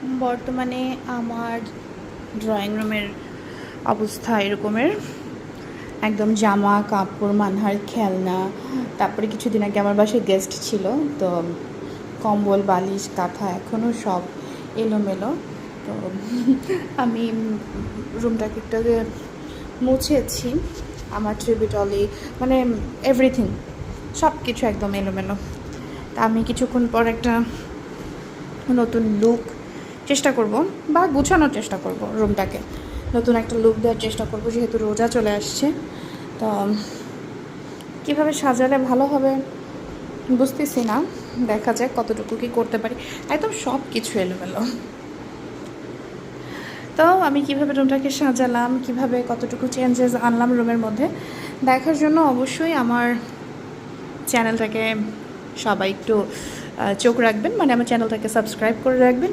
বর্তমানে আমার ড্রয়িং রুমের অবস্থা এরকমের, একদম জামা কাপড়, মানহার খেলনা, তারপরে কিছুদিন আগে আমার বাসায় গেস্ট ছিল, তো কম্বল বালিশ কাঁথা এখনও সব এলোমেলো। তো আমি রুমটাকে একটু মুছেছি, আমার ট্রিবিটলি মানে এভরিথিং সব কিছু একদম এলোমেলো। তা আমি কিছুক্ষণ পর একটা নতুন লুক চেষ্টা করব বা গুছানোর চেষ্টা করব, রুমটাকে নতুন একটা লুক দেওয়ার চেষ্টা করব, যেহেতু রোজা চলে আসছে। তো কীভাবে সাজালে ভালো হবে বুঝতেছি না, দেখা যাক কতটুকু কী করতে পারি। একদম সব কিছু এলোমেলো। তো আমি কিভাবে রুমটাকে সাজালাম, কিভাবে কতটুকু চেঞ্জেস আনলাম রুমের মধ্যে, দেখার জন্য অবশ্যই আমার চ্যানেলটাকে সবাই একটু চোখ রাখবেন, মানে আমার চ্যানেলটাকে সাবস্ক্রাইব করে রাখবেন।